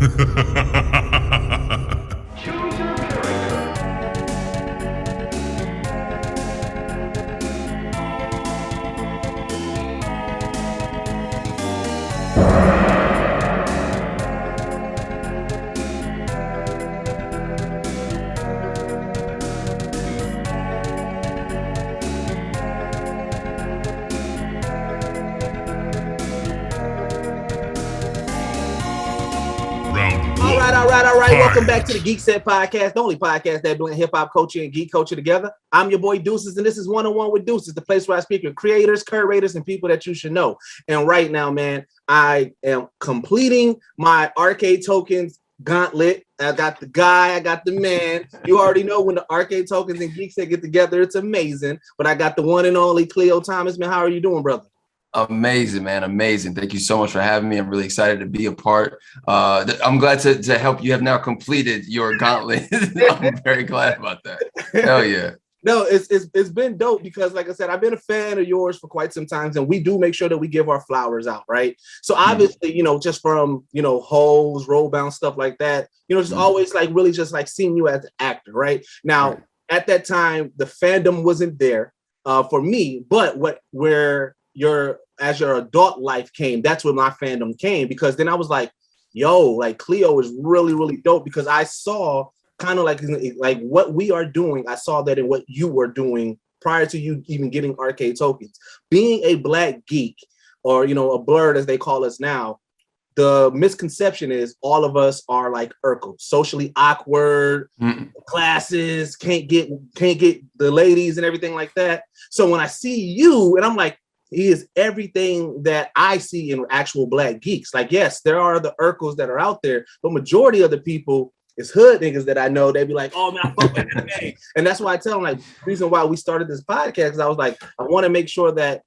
All right. Welcome back to the Geekset podcast, the only podcast that blends hip-hop culture and geek culture together. I'm your boy Deuces, and this is 1-on-1 with Deuces, the place where I speak with creators, curators, and people that you should know. And right now, man, I am completing my arcade tokens gauntlet. I got the guy, I got the man. You already know when the arcade tokens and Geekset get together, it's amazing. But I got the one and only Khleo Thomas, man. How are you doing, brother? Amazing, man. Amazing. Thank you so much for having me. I'm really excited to be a part. I'm glad to help you have now completed your gauntlet. I'm very glad about that. Hell yeah. No, it's been dope because, like I said, I've been a fan of yours for quite some time, and we do make sure that we give our flowers out, right? So obviously, just from, hoes, roll bound, stuff like that, just always like really just like seeing you as an actor, right? Now, at that time, the fandom wasn't there for me, but as your adult life came, that's when my fandom came, because then I was like, yo, like Khleo is really, really dope, because I saw kind of like what we are doing. I saw that in what you were doing prior to you even getting arcade tokens. Being a black geek, or, a blerd as they call us now, the misconception is all of us are like Urkel, socially awkward, classes, can't get the ladies and everything like that. So when I see you, and I'm like, he is everything that I see in actual black geeks. Like, yes, there are the Urkels that are out there, but majority of the people is hood niggas that I know. They be like, oh man, I fuck with anime. And that's why I tell them, like, the reason why we started this podcast, because I was like, I want to make sure that,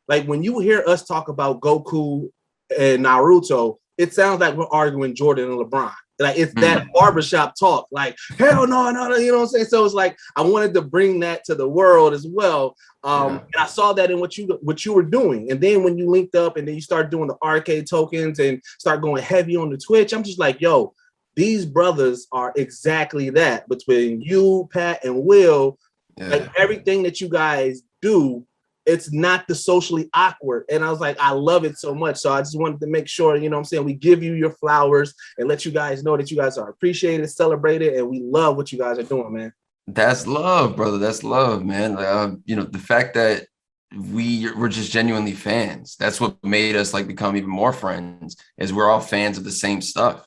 like, when you hear us talk about Goku and Naruto, it sounds like we're arguing Jordan and LeBron. Like, it's that barbershop talk, like, hell no, you know what I'm saying? So it's like, I wanted to bring that to the world as well. And I saw that in what you were doing. And then when you linked up and then you start doing the arcade tokens and start going heavy on the Twitch, I'm just like, yo, these brothers are exactly that. Between you, Pat, and Will, like everything that you guys do, it's not the socially awkward. And I was like, I love it so much. So I just wanted to make sure, we give you your flowers and let you guys know that you guys are appreciated, celebrated, and we love what you guys are doing, man. That's love, brother. That's love, man. The fact that we're just genuinely fans. That's what made us like become even more friends, is we're all fans of the same stuff.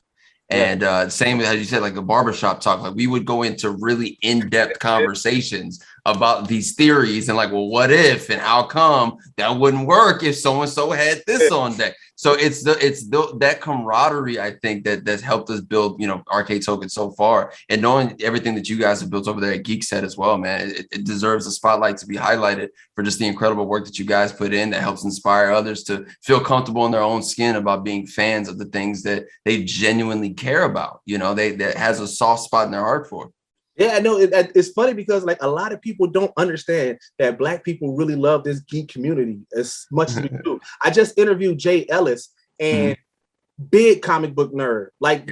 And same as you said, like the barbershop talk, like we would go into really in-depth conversations about these theories and like, well, what if and how come that wouldn't work if so-and-so had this on deck. So it's that camaraderie, I think, that's helped us build, arcade tokens so far, and knowing everything that you guys have built over there at Geekset as well, man, it deserves a spotlight to be highlighted for just the incredible work that you guys put in that helps inspire others to feel comfortable in their own skin about being fans of the things that they genuinely care about, that has a soft spot in their heart for. Yeah, I know. It's funny because like a lot of people don't understand that black people really love this geek community as much as we do. I just interviewed Jay Ellis, and big comic book nerd. Like,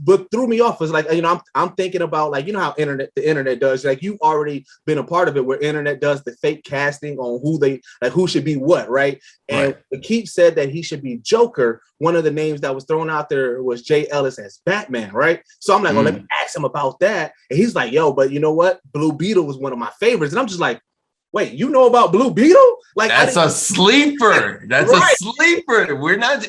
what threw me off was like, I'm thinking about like, how the internet does. Like, you've already been a part of it, where internet does the fake casting on who should be what, right? And Keith said that he should be Joker. One of the names that was thrown out there was Jay Ellis as Batman, right? So I'm like, let me ask him about that. And he's like, yo, but you know what? Blue Beetle was one of my favorites. And I'm just like, wait, you know about Blue Beetle? Like, that's a sleeper. That's a sleeper. We're not.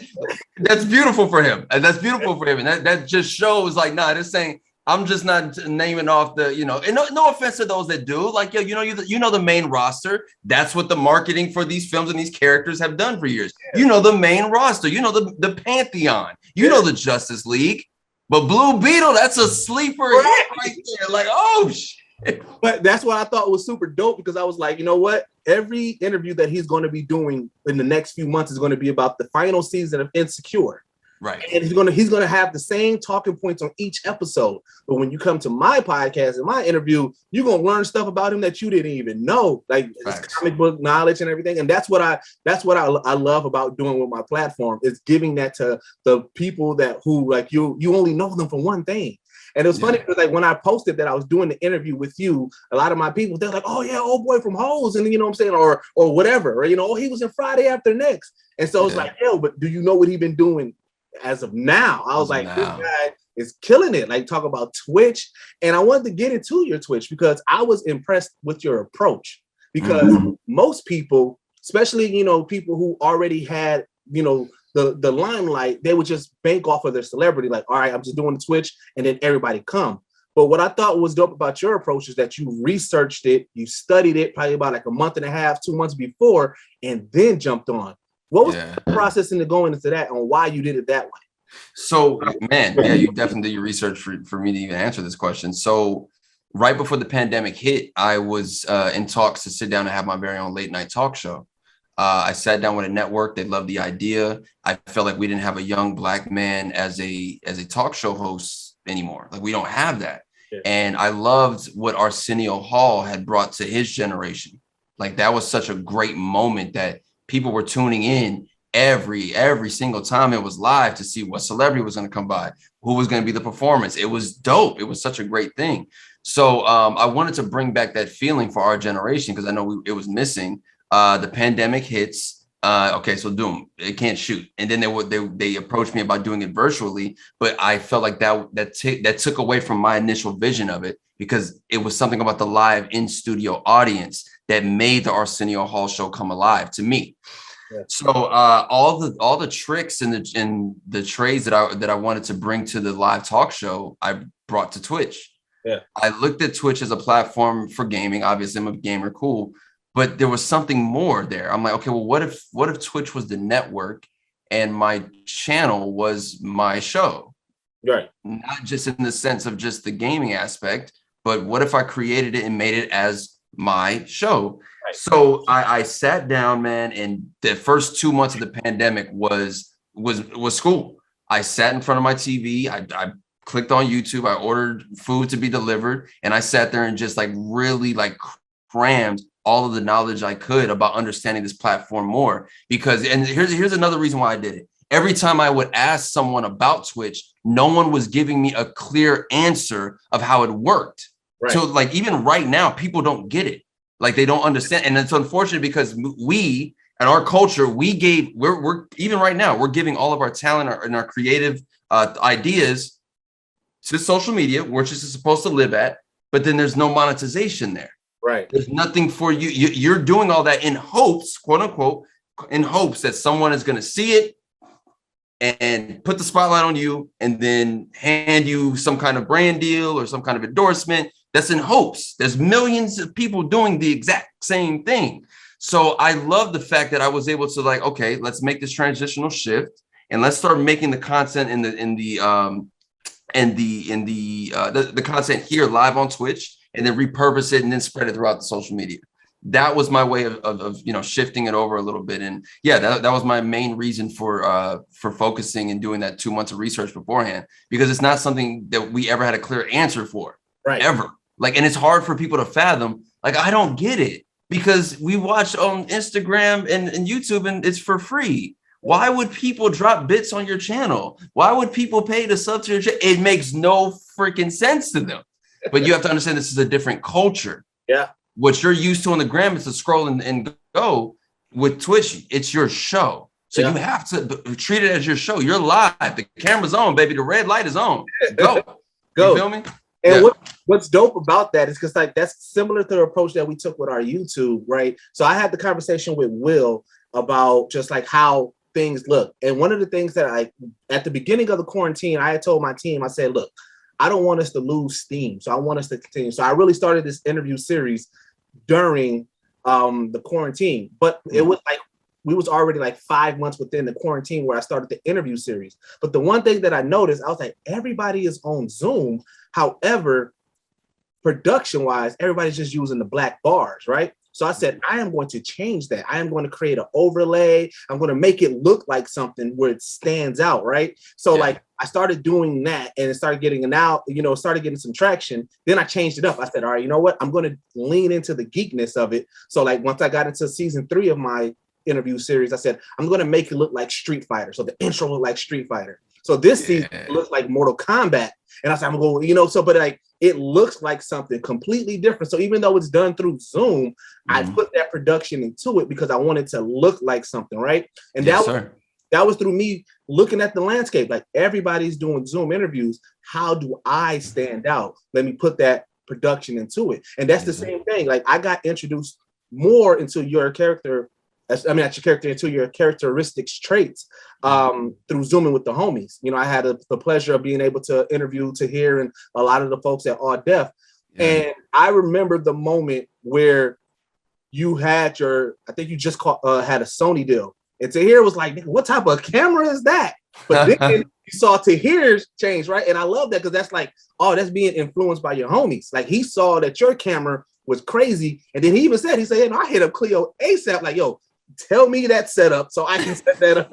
That's beautiful for him. And that's beautiful for him. And that just shows like, nah, this saying, I'm just not naming off the, and no offense to those that do. Like, the main roster. That's what the marketing for these films and these characters have done for years. The main roster. The Pantheon. The Justice League. But Blue Beetle, that's a sleeper right there. Like, oh shit. But that's what I thought was super dope, because I was like, you know what? Every interview that he's going to be doing in the next few months is going to be about the final season of Insecure. Right. And he's gonna have the same talking points on each episode. But when you come to my podcast and my interview, you're gonna learn stuff about him that you didn't even know, like his comic book knowledge and everything. And that's what I love about doing with my platform, is giving that to the people who like you only know them for one thing. And it was funny because like when I posted that I was doing the interview with you, a lot of my people, they're like, oh yeah, old boy from Hoes, and you know what I'm saying, or whatever, or oh, he was in Friday After Next. And so it's like, yo, but do you know what he's been doing as of now? I was like, this guy is killing it. Like, talk about Twitch. And I wanted to get into your Twitch because I was impressed with your approach, because most people, especially, people who already had, the limelight, they would just bank off of their celebrity. Like, all right, I'm just doing the Twitch, and then everybody come. But what I thought was dope about your approach is that you researched it, you studied it probably about like a month and a half, 2 months before, and then jumped on. What was the process into going into that, and why you did it that way? So, man, you definitely did your research for me to even answer this question. So right before the pandemic hit, I was in talks to sit down and have my very own late night talk show. I sat down with a network. They loved the idea. I felt like we didn't have a young Black man as a talk show host anymore. Like, we don't have that. Yeah. And I loved what Arsenio Hall had brought to his generation. Like, that was such a great moment that people were tuning in every single time it was live to see what celebrity was going to come by, who was going to be the performance. It was dope. It was such a great thing. So I wanted to bring back that feeling for our generation, because I know it was missing. The pandemic hits. Okay, so doom, it can't shoot. And then they approached me about doing it virtually, but I felt like that took away from my initial vision of it, because it was something about the live in studio audience that made the Arsenio Hall show come alive to me. Yeah. So all the tricks and the trades that I wanted to bring to the live talk show, I brought to Twitch. Yeah, I looked at Twitch as a platform for gaming. Obviously, I'm a gamer, cool. But there was something more there. I'm like, okay, well, what if Twitch was the network and my channel was my show? Right. Not just in the sense of just the gaming aspect, but what if I created it and made it as my show? Right. So I sat down, man, and the first 2 months of the pandemic was school. I sat in front of my TV. I clicked on YouTube. I ordered food to be delivered, and I sat there and just like really like crammed all of the knowledge I could about understanding this platform more. Because, and here's another reason why I did it. Every time I would ask someone about Twitch, no one was giving me a clear answer of how it worked. Right. So like, even right now, people don't get it. Like, they don't understand. And it's unfortunate because we, at our culture, we're even right now, we're giving all of our talent and our creative ideas to social media, which is supposed to live at, but then there's no monetization there. Right. There's nothing for you. You're doing all that in hopes, quote unquote, in hopes that someone is going to see it and put the spotlight on you and then hand you some kind of brand deal or some kind of endorsement. That's in hopes. There's millions of people doing the exact same thing. So I love the fact that I was able to like, okay, let's make this transitional shift and let's start making the content in the content here live on Twitch, and then repurpose it and then spread it throughout the social media. That was my way of shifting it over a little bit. And yeah, that was my main reason for focusing and doing that 2 months of research beforehand, because it's not something that we ever had a clear answer for. Right. Ever. Like, and it's hard for people to fathom. Like, I don't get it, because we watch on Instagram and YouTube and it's for free. Why would people drop bits on your channel? Why would people pay to sub to your channel? It makes no freaking sense to them. But you have to understand this is a different culture. Yeah. What you're used to on the gram is to scroll and go. With Twitch, it's your show. So you have to treat it as your show. You're live. The camera's on, baby. The red light is on. Go. You feel me? And what's dope about that is because like that's similar to the approach that we took with our YouTube, right? So I had the conversation with Will about just like how things look. And one of the things that at the beginning of the quarantine, I had told my team, I said, look, I don't want us to lose steam. So I want us to continue. So I really started this interview series during the quarantine, but it was like, we was already like 5 months within the quarantine where I started the interview series. But the one thing that I noticed, I was like, everybody is on Zoom. However, production wise, everybody's just using the black bars, right? So I said, I am going to change that. I am going to create an overlay. I'm going to make it look like something where it stands out, right? So like I started doing that and it started getting started getting some traction. Then I changed it up. I said, all right, you know what? I'm going to lean into the geekness of it. So like once I got into season 3 of my interview series, I said, I'm going to make it look like Street Fighter. So the intro looked like Street Fighter. So this season looks like Mortal Kombat. And I said, I'm going, but like it looks like something completely different. So even though it's done through Zoom, I put that production into it because I wanted to look like something, right? And that was through me looking at the landscape. Like everybody's doing Zoom interviews. How do I stand out? Let me put that production into it. And that's the same thing. Like I got introduced more into your character. Into your characteristics traits through Zooming with the homies. I had the pleasure of being able to interview Tahir and a lot of the folks at All Def. And I remember the moment where you had I think you just had a Sony deal. And Tahir was like, what type of camera is that? But then you saw Tahir's change, right? And I love that because that's like, that's being influenced by your homies. Like he saw that your camera was crazy. And then he even said, I hit up Khleo ASAP, like, yo, tell me that setup so I can set that up.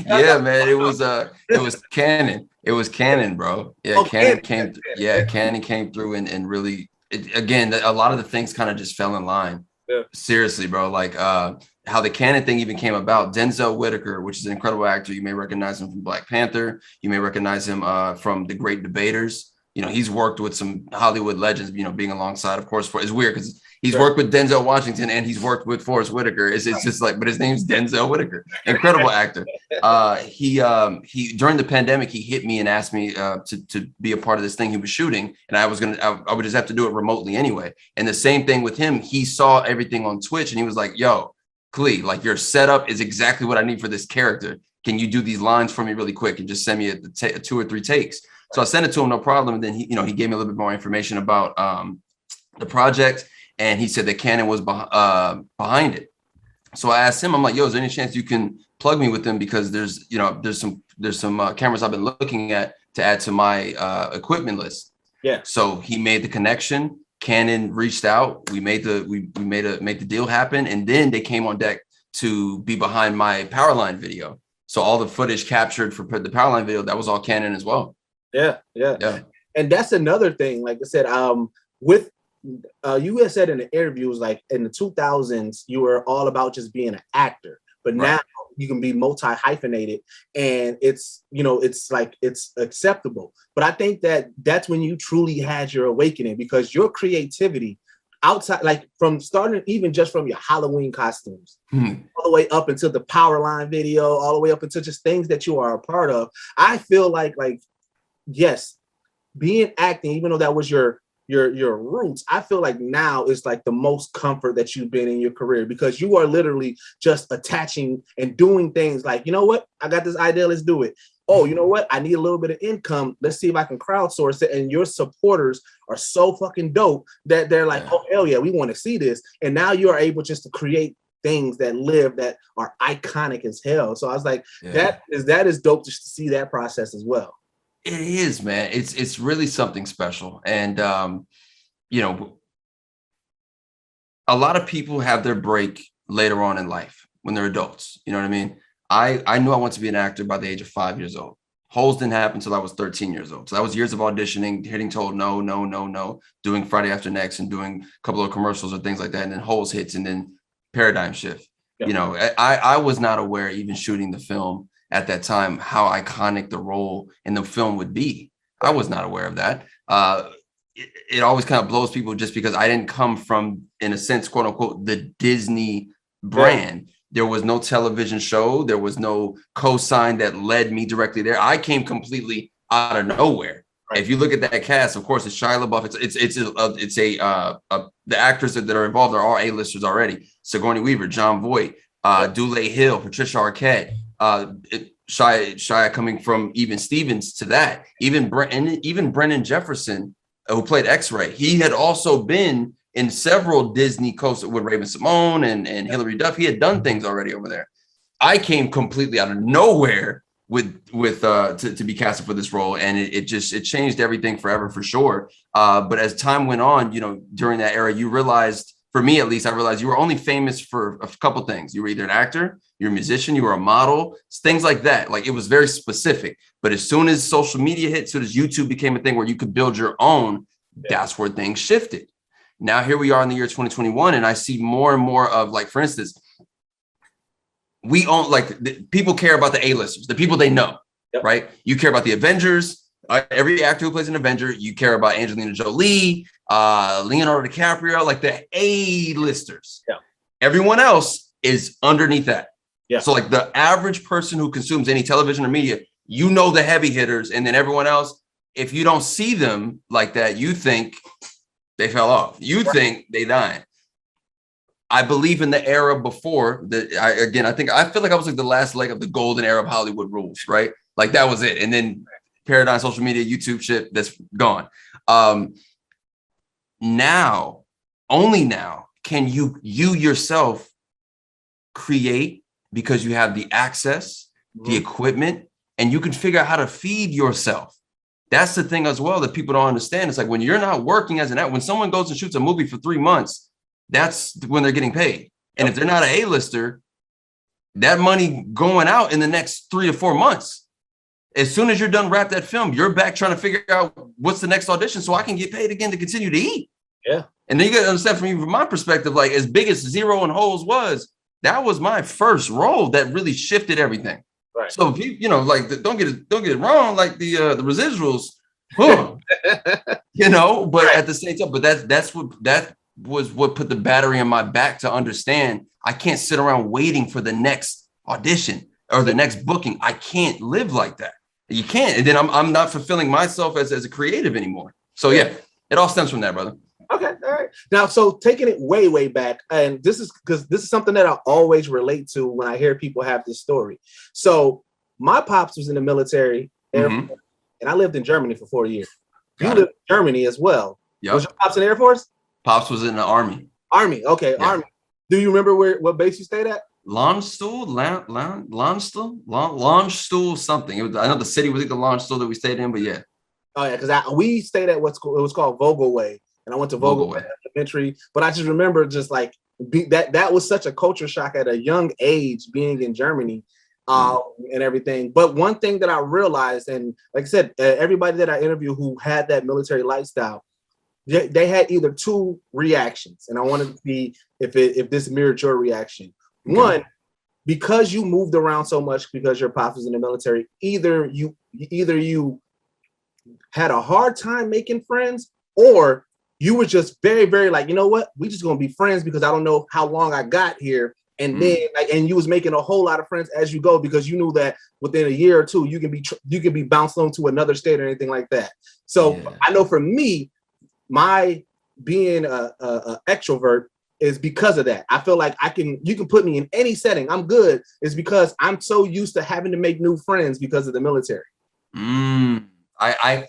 Yeah, man. It was Canon. It was Canon, bro. Yeah, Canon came. Canon came through and really, again, a lot of the things kind of just fell in line. Yeah. Seriously, bro. Like how the Canon thing even came about. Denzel Whitaker, which is an incredible actor. You may recognize him from Black Panther. You may recognize him from The Great Debaters. He's worked with some Hollywood legends, being alongside, of course, it's weird because he's worked with Denzel Washington and he's worked with Forrest Whitaker. It's just like, but his name's Denzel Whitaker. Incredible actor. He during the pandemic, he hit me and asked me to be a part of this thing he was shooting. And I would just have to do it remotely anyway. And the same thing with him. He saw everything on Twitch and he was like, yo, Khleo, like your setup is exactly what I need for this character. Can you do these lines for me really quick and just send me a 2 or 3 takes? So I sent it to him, no problem. And then he gave me a little bit more information about the project, and he said that Canon was behind it. So I asked him, I'm like, yo, is there any chance you can plug me with them because there's some cameras I've been looking at to add to my equipment list. Yeah. So he made the connection. Canon reached out. We made the deal happen, and then they came on deck to be behind my Powerline video. So all the footage captured for the Powerline video, that was all Canon as well. Yeah. And that's another thing. Like I said, with you had said in the interviews, like in the 2000s, you were all about just being an actor, but now you can be multi-hyphenated, and it's acceptable. But I think that's when you truly had your awakening, because your creativity outside, like from starting even just from your Halloween costumes, all the way up into the Powerline video, all the way up into just things that you are a part of. I feel like yes, being acting, even though that was your roots, I feel like now is like the most comfort that you've been in your career, because you are literally just attaching and doing things like, you know what, I got this idea, let's do it. Oh, you know what, I need a little bit of income, let's see if I can crowdsource it. And your supporters are so fucking dope that they're like, oh hell yeah, we want to see this. And now you are able just to create things that are iconic as hell. So I was like, that is dope just to see that process as well. It is, man. It's really something special. And, a lot of people have their break later on in life when they're adults. You know what I mean? I knew I wanted to be an actor by the age of 5 years old. Holes didn't happen until I was 13 years old. So that was years of auditioning, hitting told no, doing Friday After Next and doing a couple of commercials or things like that. And then Holes hits and then paradigm shift. Yeah. I was not aware, even shooting the film at that time, how iconic the role in the film would be. I was not aware of that. It always kind of blows people just because I didn't come from, in a sense, quote unquote, the Disney brand. There was no television show. There was no cosign that led me directly there. I came completely out of nowhere. Right. If you look at that cast, of course, it's Shia LaBeouf. The actors that are involved are all A-listers already. Sigourney Weaver, John Voight, Dule Hill, Patricia Arquette. Shia coming from even Stevens to that, even Brennan Jefferson, who played X-Ray. He had also been in several Disney coasts with Raven Simone and Hilary Duff. He had done things already over there. I came completely out of nowhere to be casted for this role, and it changed everything forever for sure. But as time went on, during that era, you realized for me at least, I realized you were only famous for a couple things. You were either an actor, you're a musician, you were a model, things like that. Like it was very specific. But as soon as social media hit, as soon as YouTube became a thing where you could build your own, that's where things shifted. Now here we are in the year 2021, and I see more and more of, like, for instance, we own, like, people care about the A-listers, the people they know, right? You care about the Avengers. Every actor who plays an Avenger, you care about Angelina Jolie, Leonardo DiCaprio, like the A-listers. Yeah. Everyone else is underneath that. Yeah. So like the average person who consumes any television or media, you know the heavy hitters, and then everyone else, if you don't see them like that, you think they fell off. You think they died. I believe in the era before that. I feel like I was like the last leg of the golden era of Hollywood rules, right? Like that was it. And then paradigm, social media, YouTube shit, that's gone. Now, only now can you yourself create, because you have the access, the equipment, and you can figure out how to feed yourself. That's the thing as well that people don't understand. It's like when you're not working as an actor, when someone goes and shoots a movie for 3 months, that's when they're getting paid. And if they're not an A-lister, that money going out in the next 3 to 4 months. As soon as you're done wrap that film, you're back trying to figure out what's the next audition so I can get paid again to continue to eat. Yeah. And then you got to understand from my perspective, like as big as Zero and Holes was, that was my first role that really shifted everything. Right. So if you know, like don't get it wrong, like the residuals, you know, but at the same time, but that was what put the battery in my back to understand I can't sit around waiting for the next audition or the next booking. I can't live like that. You can't. And then I'm not fulfilling myself as a creative anymore. So yeah, it all stems from that, brother. Okay. All right. Now, so taking it way, way back, and this is because this is something that I always relate to when I hear people have this story. So my pops was in the military, and I lived in Germany for 4 years. You lived in Germany as well. Yep. Was your pops in the Air Force? Pops was in the Army. Army. Okay. Yeah. Army. Do you remember what base you stayed at? Landstuhl, something. I know the city was the Landstuhl that we stayed in, but yeah. Oh yeah, because we stayed at it was called Vogelway, and I went to Vogelway Elementary. But I just remember just like that was such a culture shock at a young age, being in Germany, and everything. But one thing that I realized, and like I said, everybody that I interviewed who had that military lifestyle, they had either two reactions, and I wanted to see if this mirrored your reaction. Okay. One, because you moved around so much because your pops was in the military, either you had a hard time making friends, or you were just very, very like, you know what, we just gonna be friends because I don't know how long I got here. And then and you was making a whole lot of friends as you go because you knew that within a year or two you can be bounced on to another state or anything like that. So I know for me, my being a extrovert is because of that. I feel like you can put me in any setting, I'm good. It's because I'm so used to having to make new friends because of the military. I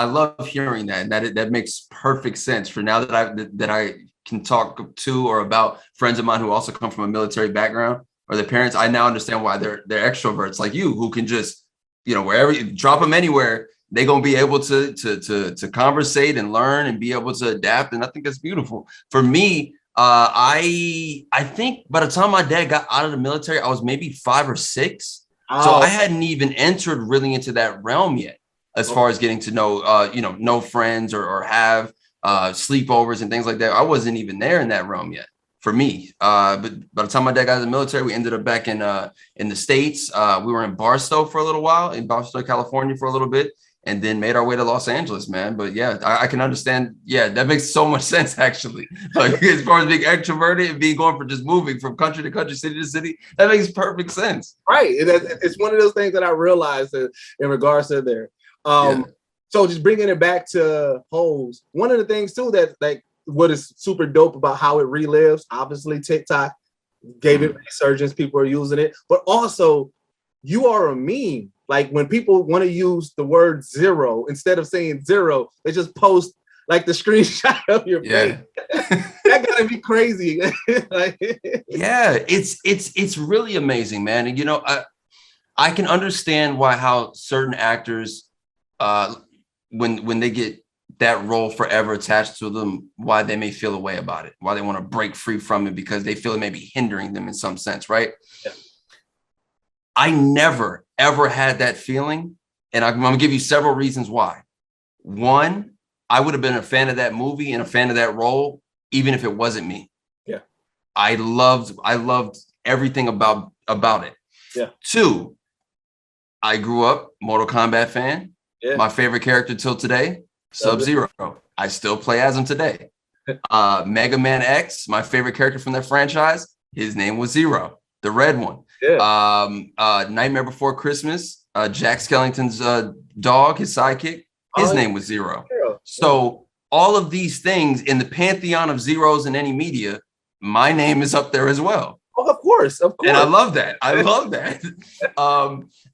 love hearing that. That makes perfect sense for now that I can talk to or about friends of mine who also come from a military background or their parents. I now understand why they're extroverts like you, who can just, you know, wherever you drop them anywhere, they're gonna be able to conversate and learn and be able to adapt. And I think that's beautiful. For me, I think by the time my dad got out of the military, I was maybe 5 or 6. So I hadn't even entered really into that realm yet, as far as getting to know friends or have sleepovers and things like that. I wasn't even there in that realm yet for me. But by the time my dad got out of the military, we ended up back in the States. We were in Barstow for a little while, in Barstow, California for a little bit, and then made our way to Los Angeles, man. But yeah, I can understand. Yeah, that makes so much sense, actually. Like as far as being extroverted and being going for just moving from country to country, city to city, that makes perfect sense. Right. It's one of those things that I realized in regards to there. So just bringing it back to Holes, one of the things too that like what is super dope about how it relives, obviously TikTok gave it resurgence, people are using it, but also you are a meme. Like when people want to use the word zero, instead of saying zero, they just post like the screenshot of your face. That gotta be crazy. Like, yeah, it's really amazing, man. And you know, I can understand how certain actors when they get that role forever attached to them, why they may feel a way about it, why they want to break free from it because they feel it may be hindering them in some sense, right? Yeah. I never, ever had that feeling. And I'm going to give you several reasons why. One, I would have been a fan of that movie and a fan of that role, even if it wasn't me. Yeah. I loved everything about it. Yeah. Two, I grew up Mortal Kombat fan. Yeah. My favorite character till today, Sub-Zero. I still play as him today. Mega Man X, my favorite character from that franchise, his name was Zero, the red one. Yeah. Nightmare Before Christmas, Jack Skellington's dog, his sidekick, his name was Zero. So all of these things in the pantheon of zeros in any media, my name is up there as well. Oh, of course. And I love that.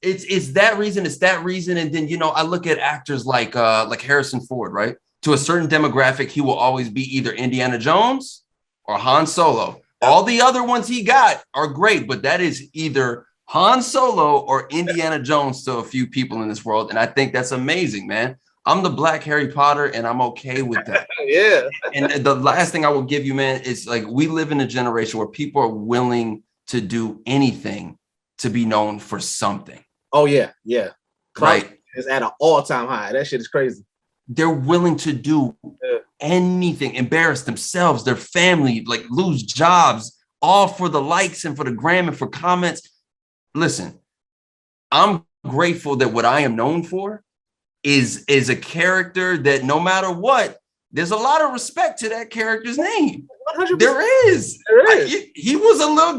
It's that reason. It's that reason. And then, I look at actors like Harrison Ford, right? To a certain demographic, he will always be either Indiana Jones or Han Solo. All the other ones he got are great, but that is either Han Solo or Indiana Jones to a few people in this world. And I think that's amazing, man. I'm the Black Harry Potter, and I'm okay with that. Yeah. And the last thing I will give you, man, is like we live in a generation where people are willing to do anything to be known for something. Oh, yeah. Yeah. Right. It's at an all-time high. That shit is crazy. They're willing to do anything, embarrass themselves, their family, like lose jobs, all for the likes and for the gram and for comments. Listen, I'm grateful that what I am known for is a character that no matter what, there's a lot of respect to that character's name. 100%. There is. He was a little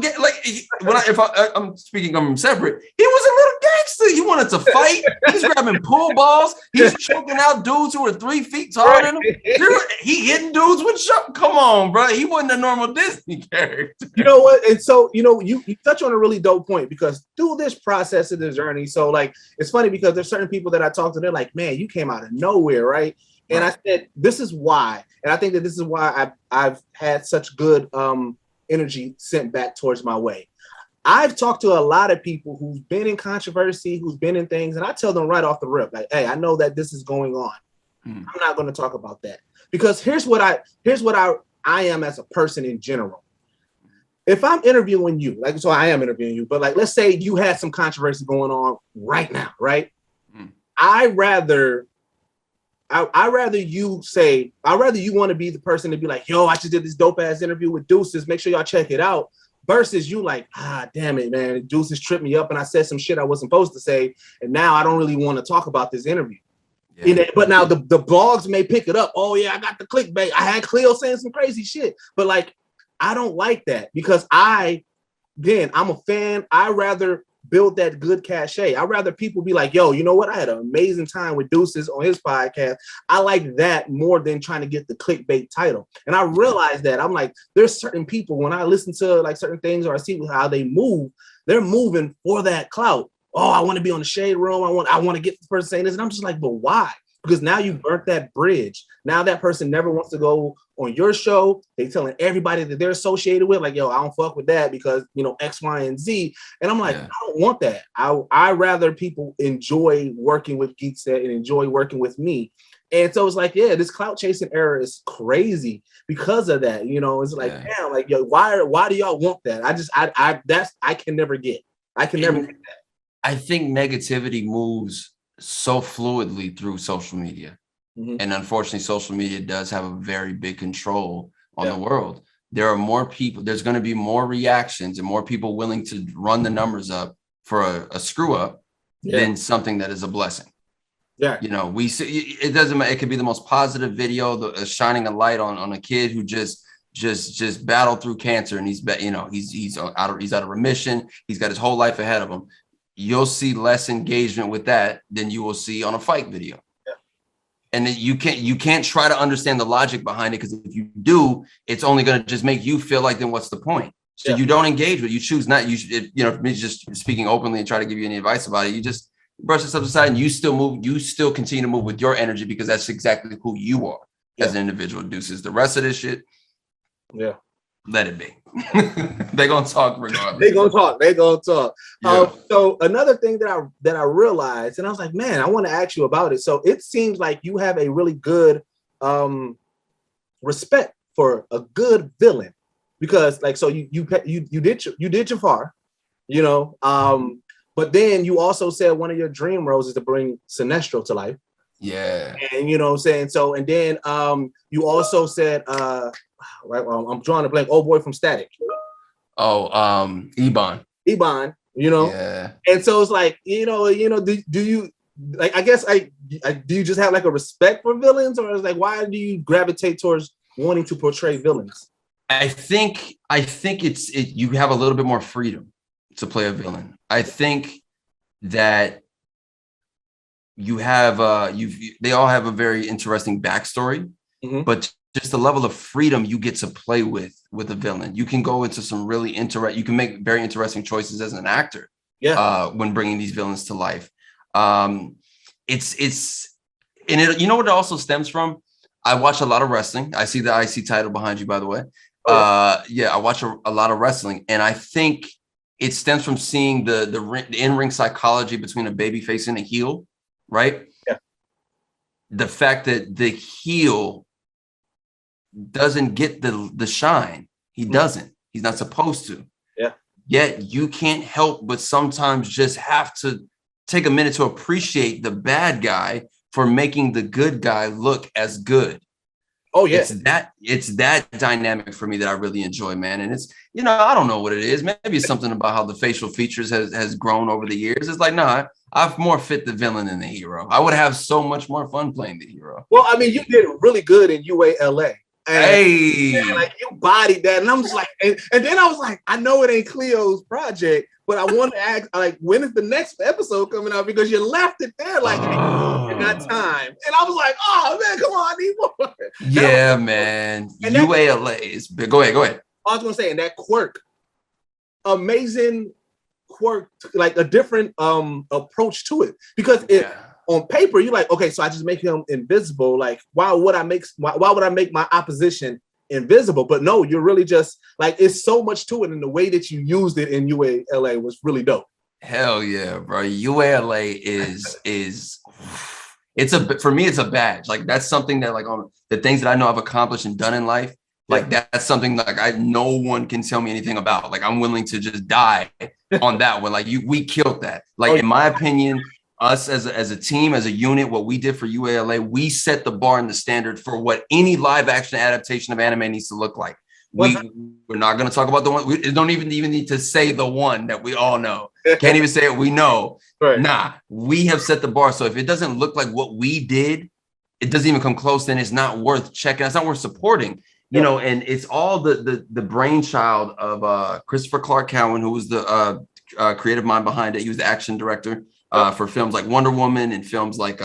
I'm speaking of him separate. He was a little gangster. He wanted to fight. He's grabbing pool balls. He's choking out dudes who are 3 feet taller than him. He hitting dudes with come on, bro. He wasn't a normal Disney character. You know what? And so, you touch on a really dope point because through this process of the journey, so like it's funny because there's certain people that I talk to, they're like, man, you came out of nowhere, right? And I said, this is why. And I think that this is why I've had such good energy sent back towards my way. I've talked to a lot of people who've been in controversy, who's been in things, and I tell them right off the rip, like, hey, I know that this is going on. I'm not going to talk about that. Because here's what I am as a person in general. If I'm interviewing you, so I am interviewing you, but let's say you had some controversy going on right now, right? I'd rather you want to be the person to be like, yo, I just did this dope ass interview with Deuces. Make sure y'all check it out. Versus you like, damn it, man. Deuces tripped me up and I said some shit I wasn't supposed to say. And now I don't really want to talk about this interview. Yeah. But now the blogs may pick it up. Oh yeah, I got the clickbait. I had Khleo saying some crazy shit. But I don't like that because I'm a fan. I rather build that good cachet. I'd rather people be like, yo, you know what? I had an amazing time with Deuces on his podcast. I like that more than trying to get the clickbait title. And I realized that I'm like, there's certain people when I listen to certain things or I see how they move, they're moving for that clout. Oh, I want to be on the Shade Room. I want to get this person saying this. And I'm just like, but why? Because now you burnt that bridge. Now that person never wants to go on your show. They telling everybody that they're associated with, like, yo, I don't fuck with that because, X, Y, and Z. And I'm like, I don't want that. I rather people enjoy working with Geekset and enjoy working with me. And so it's like, yeah, this clout chasing era is crazy because of that. It's like, damn, like, yo, why do y'all want that? I can never get. I can never get that. I think negativity moves so fluidly through social media. And unfortunately, social media does have a very big control on the world. There are more people, there's going to be more reactions and more people willing to run the numbers up for a screw up than something that is a blessing. Yeah. We see it doesn't matter. It could be the most positive video, shining a light on a kid who just battled through cancer and he's out of remission. He's got his whole life ahead of him. You'll see less engagement with that than you will see on a fight video. And then you can't try to understand the logic behind it, because if you do, it's only going to just make you feel like, then what's the point? So you don't engage with it. You choose not. Me just speaking openly and try to give you any advice about it. You just brush this up aside and you still move. You still continue to move with your energy because that's exactly who you are as an individual. Deuces. The rest of this shit, let it be. They're gonna talk regardless. They're gonna talk. So another thing that I realized, and I was like, man, I want to ask you about it. So it seems like you have a really good respect for a good villain, because like, so you did Jafar, you know, but then you also said one of your dream roles is to bring Sinestro to life. Yeah. And you know what I'm saying? So, and then you also said right, well, I'm drawing a blank, old boy from Static. Oh, Ebon. Ebon, you know? Yeah. And so it's like, do you like, I guess do you just have like a respect for villains, or is like, why do you gravitate towards wanting to portray villains? I think you have a little bit more freedom to play a villain. I think that you have they all have a very interesting backstory, but just the level of freedom you get to play with a villain. You can go into some really you can make very interesting choices as an actor. Yeah. When bringing these villains to life. It's and it, you know what it also stems from? I watch a lot of wrestling. I see the IC title behind you, by the way. Oh, yeah. I watch a lot of wrestling, and I think it stems from seeing the in-ring psychology between a babyface and a heel, right? Yeah. The fact that the heel doesn't get the shine. He doesn't. He's not supposed to. Yeah. Yet you can't help but sometimes just have to take a minute to appreciate the bad guy for making the good guy look as good. Oh yeah. It's that dynamic for me that I really enjoy, man. And it's, I don't know what it is. Maybe it's something about how the facial features has grown over the years. It's like, no, I've more fit the villain than the hero. I would have so much more fun playing the hero. Well, I mean, you did really good in UALA. And like you bodied that, and I'm just like, and then I was like, I know it ain't Khleo's project, but I want to ask, like, when is the next episode coming out? Because you left it there, like, I got time, and I was like, oh man, come on, I need more. Yeah, man, UALA is big. Go ahead. I was gonna say, and that quirk, amazing quirk, like a different approach to it, because on paper, you're like, okay, so I just make him invisible. Like, why would I make my opposition invisible? But no, you're really just like, it's so much to it, and the way that you used it in UALA was really dope. Hell yeah, bro. UALA is for me, it's a badge. Like, that's something that, like, on the things that I know I've accomplished and done in life, like that's something like no one can tell me anything about. Like, I'm willing to just die on that one. Like, we killed that. Like, in my opinion, us as a team, as a unit, what we did for UALA, we set the bar and the standard for what any live action adaptation of anime needs to look like. We're not going to talk about the one. We don't even need to say the one that we all know. Can't even say it. We know. Right. Nah, we have set the bar. So if it doesn't look like what we did, it doesn't even come close. Then it's not worth checking. It's not worth supporting. You know, and it's all the brainchild of Christopher Clark Cowan, who was the creative mind behind it. He was the action director for films like Wonder Woman and films like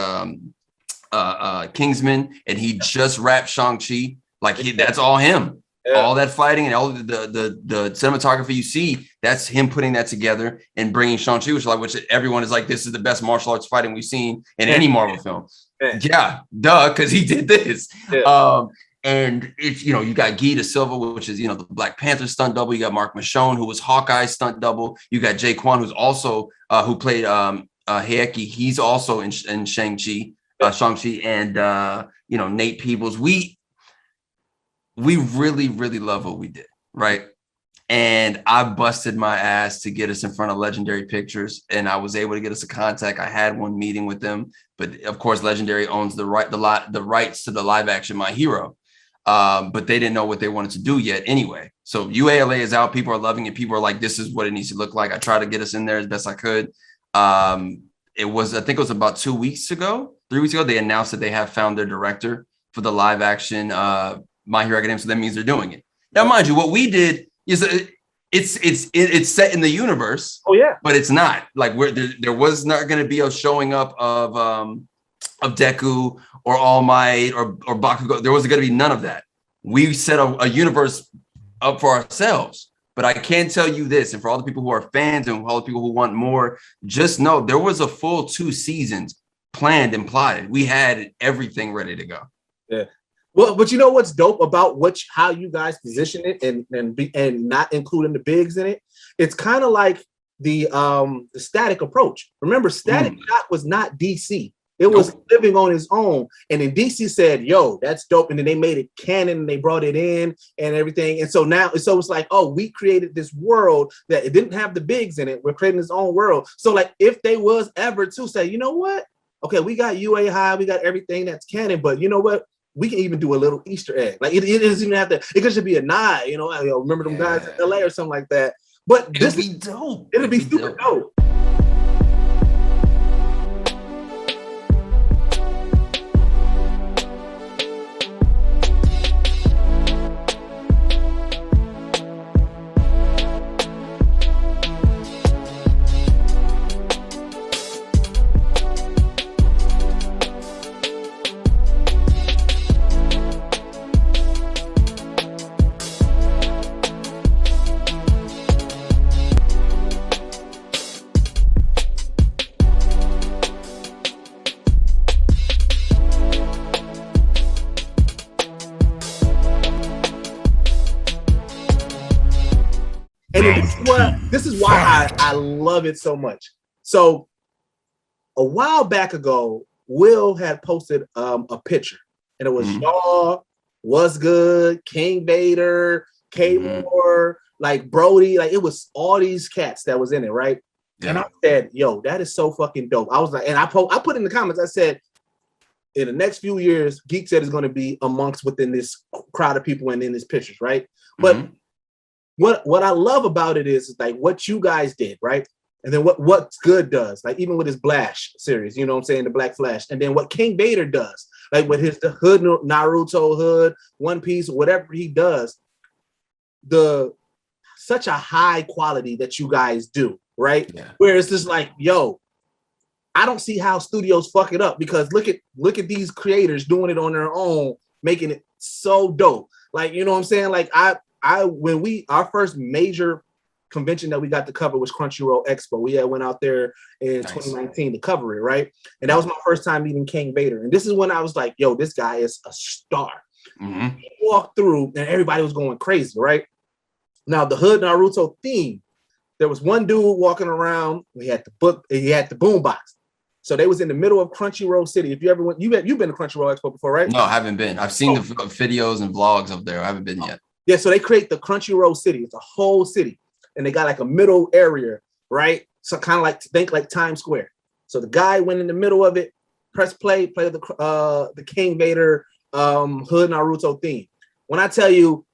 Kingsman, and he just wrapped Shang-Chi. Like, that's all him. Yeah. All that fighting and all the cinematography you see, that's him putting that together and bringing Shang-Chi, which everyone is like, this is the best martial arts fighting we've seen in any Marvel film. Yeah, duh, because he did this. Yeah. And it's, you got Guy De Silva, which is, the Black Panther stunt double. You got Mark Michonne, who was Hawkeye's stunt double. You got Jay Kwan, who's also who played Heike. He's also in Shang-Chi, and Nate Peebles. We really, really love what we did, right? And I busted my ass to get us in front of Legendary Pictures, and I was able to get us a contact. I had one meeting with them, but of course, Legendary owns the rights to the live action My Hero. But they didn't know what they wanted to do yet anyway. So UALA is out. People are loving it. People are like, this is what it needs to look like. I tried to get us in there as best I could. I think it was about 3 weeks ago, they announced that they have found their director for the live action My Hero Academia. So that means they're doing it. Now, mind you, what we did is it's set in the universe. Oh yeah, but it's not like there was not going to be a showing up of Deku or All Might or Bakugo. There wasn't going to be none of that. We set a universe up for ourselves. But I can tell you this, and for all the people who are fans and all the people who want more, just know there was a full 2 seasons planned and plotted. We had everything ready to go. Yeah. Well, but you know what's dope about how you guys position it and not including the bigs in it? It's kind of like the Static approach. Remember, Static was not DC. It was living on its own. And then DC said, yo, that's dope. And then they made it canon and they brought it in and everything. And so now, so it's like, oh, we created this world that it didn't have the bigs in it. We're creating this own world. So like, if they was ever to say, you know what? Okay, we got UA High, we got everything that's canon, but you know what? We can even do a little Easter egg. Like it doesn't even have to, it could just be a nod, you know, remember them guys in LA or something like that. But it'll be dope. It'll be super dope. This is why I love it so much. So a while back ago, Will had posted a picture, and it was Shaw, What's Good, King Vader, K Moore, like Brody, like it was all these cats that was in it, right? Yeah. And I said, yo, that is so fucking dope. I was like, and I put in the comments, I said, in the next few years, Geekset is going to be within this crowd of people and in these pictures, right? But what I love about it is like what you guys did, right? And then What's Good does, like even with his Blash series, you know what I'm saying, the Black Flash, and then what King Vader does, like with the Hood, Naruto Hood, One Piece, whatever he does, such a high quality that you guys do, right? Yeah. Where it's just like, yo, I don't see how studios fuck it up, because look at these creators doing it on their own, making it so dope. Like, you know what I'm saying? Like our first major convention that we got to cover was Crunchyroll Expo. We went out there in 2019 to cover it, right? And that was my first time meeting King Vader. And this is when I was like, yo, this guy is a star. He walked through and everybody was going crazy, right? Now the Hood Naruto theme, there was one dude walking around. He had the boombox. So they was in the middle of Crunchyroll City. If you ever went, you've been to Crunchyroll Expo before, right? No, I haven't been. I've seen the videos and vlogs up there. I haven't been yet. Yeah, so they create the Crunchyroll City. It's a whole city. And they got like a middle area, right? So kind of like, think like Times Square. So the guy went in the middle of it, press play the King Vader Hood Naruto theme. When I tell you,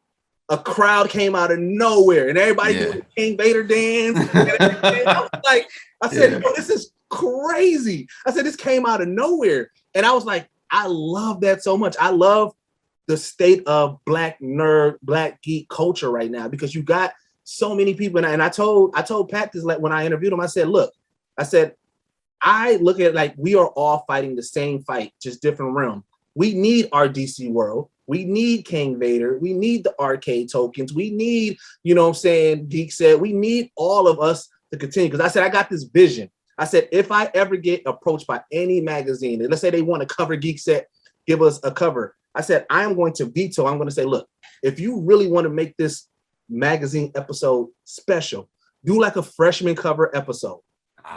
a crowd came out of nowhere and everybody doing the King Vader dance. I said, yo, this is crazy. I said, this came out of nowhere. And I was like, I love that so much. I love the state of Black geek culture right now, because you got so many people. And I told Pat this, like when I interviewed him, I said, look, I look at it like we are all fighting the same fight, just different realm. We need our DC world. We need King Vader. We need the arcade tokens. We need, you know what I'm saying, Geekset. We need all of us to continue. Because I said, I got this vision. I said, if I ever get approached by any magazine, and let's say they want to cover Geekset, give us a cover. I said, I am going to veto. I'm going to say, look, if you really want to make this magazine episode special, do like a freshman cover episode.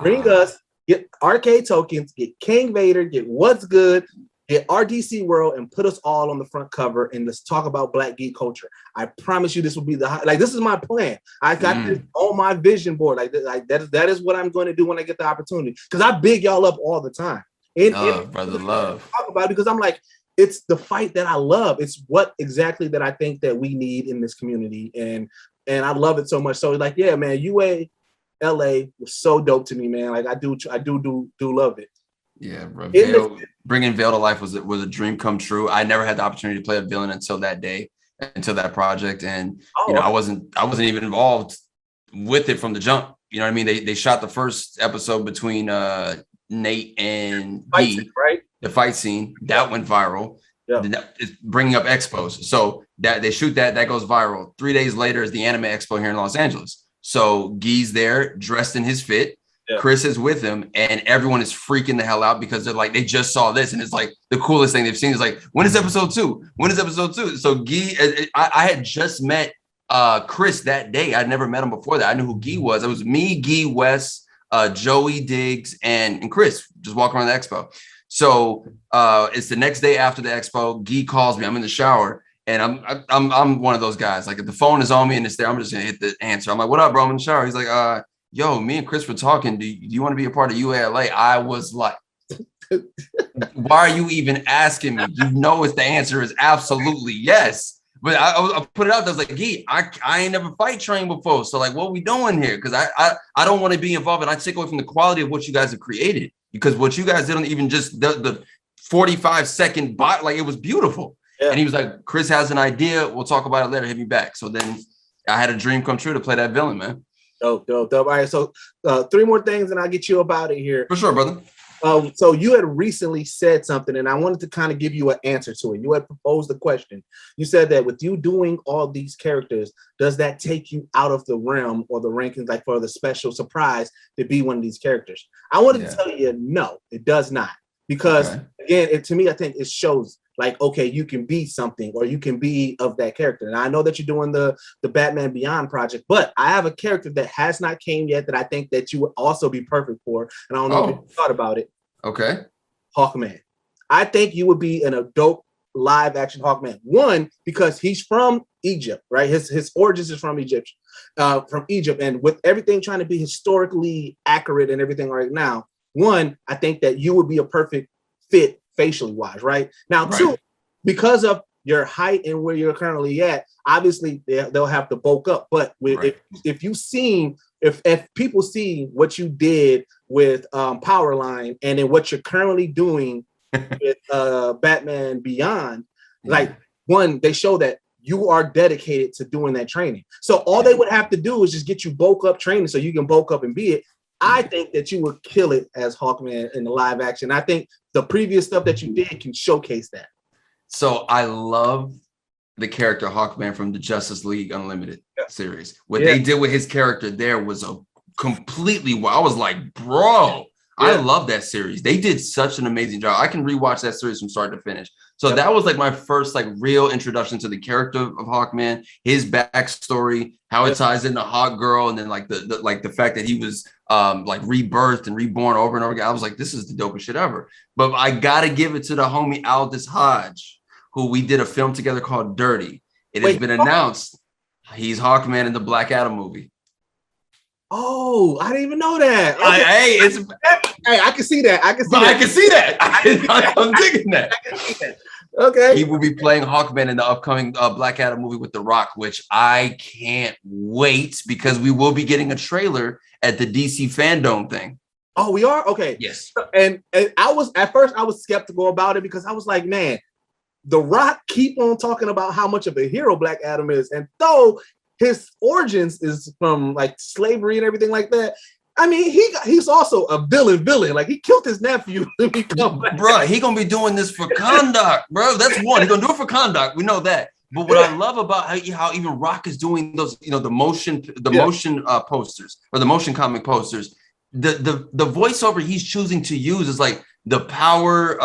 Bring us, get arcade tokens, get King Vader, get What's Good, get our DC world, and put us all on the front cover, and let's talk about Black geek culture. I promise you this will be this is my plan. I got this on my vision board. That is what I'm going to do when I get the opportunity, because I big y'all up all the time. Brother, love. Talk about it, because I'm like, it's the fight that I love. It's what exactly that I think that we need in this community. And I love it so much. So like, yeah, man, UA LA was so dope to me, man. Like I do love it. Yeah, bro. Bringing Veil to life was a dream come true. I never had the opportunity to play a villain until that day, until that project. And I wasn't even involved with it from the jump. You know what I mean? They shot the first episode between Nate and Guy, right? The fight scene that went viral. Yeah. It's bringing up expos. So that they shoot that goes viral. 3 days later is the anime expo here in Los Angeles. So Guy's there dressed in his fit. Yeah. Chris is with him, and everyone is freaking the hell out because they're like, they just saw this, and it's like the coolest thing they've seen. Is like, when is episode 2? When is episode 2? So Guy, I had just met Chris that day. I'd never met him before that. I knew who Guy was. It was me, Guy, Wes, Joey Diggs, and Chris just walking around the expo. So it's the next day after the expo. Gee calls me. I'm in the shower, and I'm one of those guys. Like if the phone is on me and it's there, I'm just gonna hit the answer. I'm like, "What up, bro?" I'm in the shower. He's like, yo, me and Chris were talking. Do you want to be a part of UALA? I was like, why are you even asking me? You know, the answer is absolutely yes. But I put it out there. I was like, Gee, I ain't never fight trained before. So like, what are we doing here? Because I don't want to be involved, and I take away from the quality of what you guys have created. Because what you guys did on even just the 45-second bot, like it was beautiful. Yeah. And he was like, Chris has an idea. We'll talk about it later. Hit me back. So then I had a dream come true to play that villain, man. Dope. All right, so 3 more things and I'll get you up out of here. For sure, brother. So you had recently said something and I wanted to kind of give you an answer to it. You had proposed the question. You said that with you doing all these characters, does that take you out of the realm or the rankings, like for the special surprise to be one of these characters? I wanted to tell you, no, it does not. Because again, to me, I think it shows like, okay, you can be something or you can be of that character. And I know that you're doing the Batman Beyond project, but I have a character that has not came yet that I think that you would also be perfect for. And I don't know if you thought about it. Okay. Hawkman. I think you would be an dope live action Hawkman. One, because he's from Egypt, right? His origins is from Egypt. And with everything trying to be historically accurate and everything right now, one, I think that you would be a perfect fit facially wise, right? Now, two, because of your height and where you're currently at, obviously they'll have to bulk up. But if people see what you did with Powerline and then what you're currently doing with Batman Beyond, like one, they show that you are dedicated to doing that training. So all they would have to do is just get you bulk up training so you can bulk up and be it. I think that you would kill it as Hawkman in the live action. I think the previous stuff that you did can showcase that. So I love the character Hawkman from the Justice League Unlimited series. What they did with his character there was a completely, I was like, bro, I love that series. They did such an amazing job. I can rewatch that series from start to finish. So that was like my first like real introduction to the character of Hawkman, his backstory, how it ties into Hawk Girl, and then like the fact that he was like rebirthed and reborn over and over again. I was like, this is the dopest shit ever. But I gotta give it to the homie Aldous Hodge, who we did a film together called Dirty. It has been announced he's Hawkman in the Black Adam movie. Oh, I didn't even know that. Okay. I can see that. I can see that. I'm digging that. Okay. He will be playing Hawkman in the upcoming Black Adam movie with The Rock, which I can't wait because we will be getting a trailer at the DC Fandom thing. Oh, we are? Okay. Yes. And at first I was skeptical about it because I was like, man, The Rock keep on talking about how much of a hero Black Adam is. And though his origins is from like slavery and everything like that, I mean, he's also a villain. Like he killed his nephew to become Black. Bro, he gonna be doing this for conduct, bro. That's one. He's gonna do it for conduct. We know that. But what I love about how even Rock is doing those, the motion posters or the motion comic posters, the voiceover he's choosing to use is like the power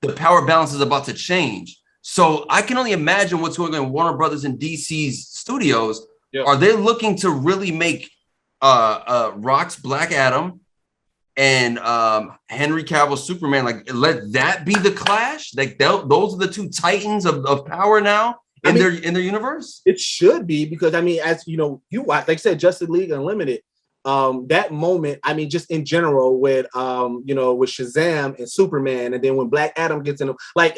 balance is about to change. So I can only imagine what's going on in Warner Brothers and DC's studios. Yep. Are they looking to really make Rock's Black Adam and Henry Cavill's Superman, like let that be the clash? Like those are the two titans of power now in their universe? It should be, because I mean, as you know, like I said, Justice League Unlimited, that moment, I mean, just in general with with Shazam and Superman, and then when Black Adam gets in, like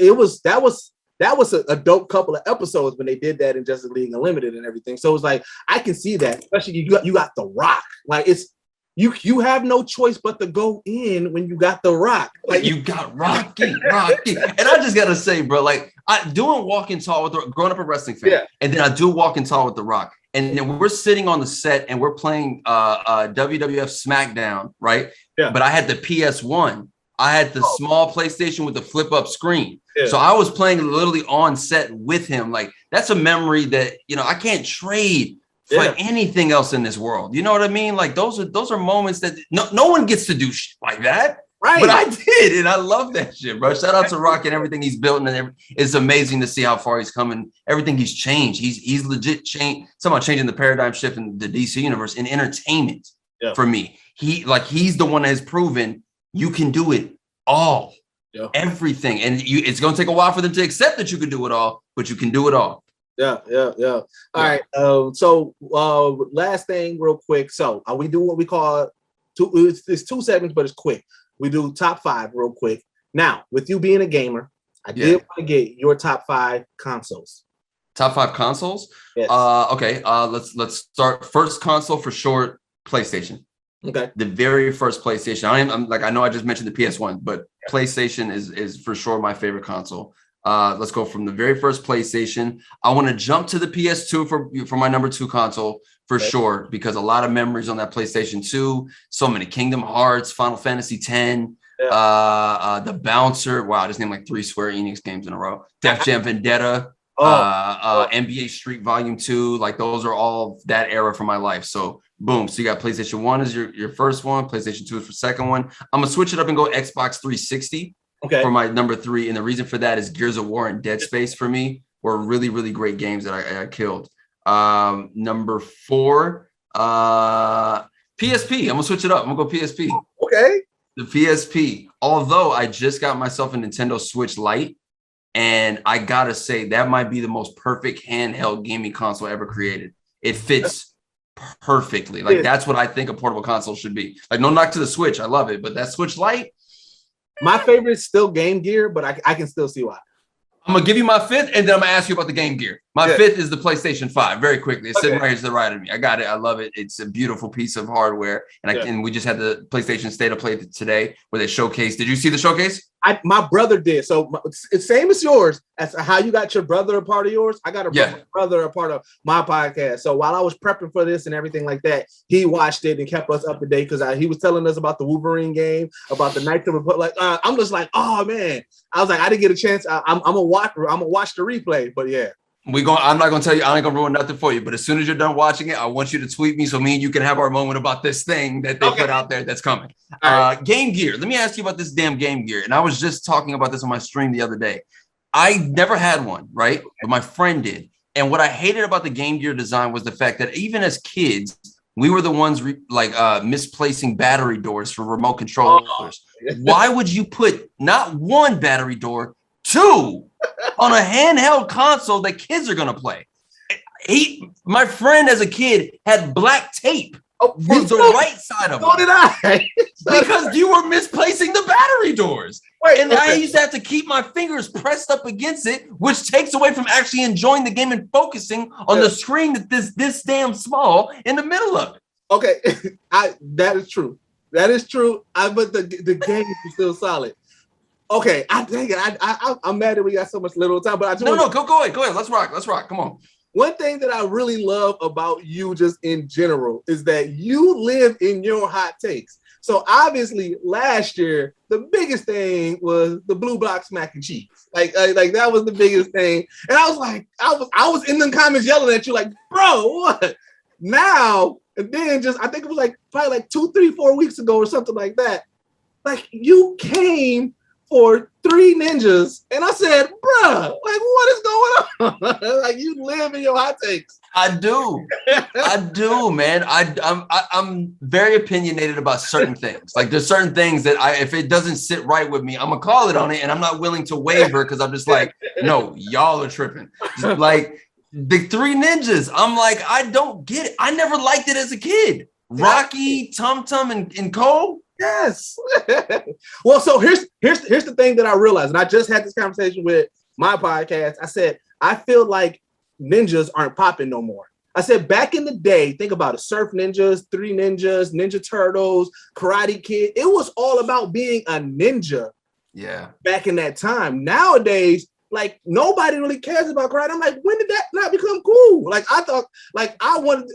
that was a dope couple of episodes when they did that in Justice League Unlimited and everything. So it's like I can see that, especially you got The Rock. Like it's you have no choice but to go in when you got The Rock. Like you got Rocky. And I just gotta say, bro, like I doing Walk and Tall with growing up a wrestling fan, and then I do Walk and Tall with The Rock. And then we're sitting on the set and we're playing WWF SmackDown, right? Yeah. But I had the PS1. I had the small PlayStation with the flip-up screen. Yeah. So I was playing literally on set with him. Like, that's a memory that, I can't trade for anything else in this world. You know what I mean? Like, those are moments that no one gets to do shit like that. Right. But I did, and I love that shit, bro. Shout out to Rock and everything he's built, and it's amazing to see how far he's coming. Everything he's changed. He's legit changed. Somehow changing the paradigm shift in the DC universe in entertainment for me. He's the one that has proven you can do it all. Yeah. Everything. And it's going to take a while for them to accept that you can do it all, but you can do it all. Yeah. All right. So last thing real quick. So we do what we call it's 2 segments, but it's quick. We do top 5 real quick. Now, with you being a gamer, I did want to get your top 5 consoles. Top 5 consoles? Yes. Okay. Let's start. First console for sure, PlayStation. Okay. The very first PlayStation. I know I just mentioned the PS1, but PlayStation is for sure my favorite console. Let's go from the very first PlayStation. I want to jump to the PS2 for my number 2 console for sure, because a lot of memories on that PlayStation 2. So many Kingdom Hearts, Final Fantasy X, The Bouncer. Wow, I just named like 3 Square Enix games in a row. Def Jam Vendetta, NBA Street Volume 2. Like those are all that era for my life. So boom. So you got PlayStation 1 is your first one. PlayStation 2 is for second one. I'm gonna switch it up and go Xbox 360. Okay. For my number 3, and the reason for that is Gears of War and Dead Space for me were really, really great games that I killed. Number 4, PSP. I'm gonna switch it up. I'm gonna go PSP. Okay. The PSP. Although I just got myself a Nintendo Switch Lite, and I gotta say that might be the most perfect handheld gaming console ever created. It fits perfectly. Like that's what I think a portable console should be. Like no knock to the Switch, I love it, but that Switch Lite. My favorite is still Game Gear, but I can still see why. I'm gonna give you my 5th, and then I'm gonna ask you about the Game Gear. My 5th is the PlayStation 5. Very quickly, it's sitting right here to the right of me. I got it. I love it. It's a beautiful piece of hardware, and we just had the PlayStation State of Play today where they showcased. Did you see the showcase? My brother did. So it's same as yours. As how you got your brother a part of yours, I got a brother a part of my podcast. So while I was prepping for this and everything like that, he watched it and kept us up to date because he was telling us about the Wolverine game, about the Knights of the Republic. I'm just like, oh man. I was like, I didn't get a chance. I'm gonna watch the replay, but yeah. I'm not gonna tell you, I ain't gonna ruin nothing for you, but as soon as you're done watching it, I want you to tweet me so me and you can have our moment about this thing that they put out there that's coming. Game Gear. Let me ask you about this damn Game Gear. And I was just talking about this on my stream the other day. I never had one, right? But my friend did. And what I hated about the Game Gear design was the fact that even as kids, we were the ones misplacing battery doors for remote controllers. Why would you put not one battery door, 2 on a handheld console that kids are gonna play? My friend as a kid had black tape for the right side of it. So did I. Because you were misplacing the battery doors. I used to have to keep my fingers pressed up against it, which takes away from actually enjoying the game and focusing on the screen that this damn small in the middle of it. Okay, that is true. That is true. But the game is still solid. Okay, I'm mad that we got so much little time, but go ahead. Let's rock. Come on. One thing that I really love about you just in general is that you live in your hot takes. So obviously last year, the biggest thing was the Blue Box mac and cheese. Like that was the biggest thing. And I was like, I was in the comments yelling at you like, bro, what? Now, and then I think it was probably 2, 3, 4 weeks ago or something like that. Like you came for 3 ninjas, and I said, bruh, what is going on? Like you live in your hot takes. I do, man. I'm very opinionated about certain things. Like there's certain things that if it doesn't sit right with me, I'm gonna call it on it, and I'm not willing to waver because I'm just like, no, y'all are tripping. Like the 3 ninjas, I'm like, I don't get it. I never liked it as a kid. Rocky, Tum Tum, and Cole. Yes. Well, so here's the thing that I realized, and I just had this conversation with my podcast. I said, I feel like ninjas aren't popping no more. I said, back in the day, think about it, Surf Ninjas, 3 Ninjas, Ninja Turtles, Karate Kid. It was all about being a ninja. Yeah. Back in that time. Nowadays, nobody really cares about karate. I'm like, when did that not become cool? Like I thought, I wanted,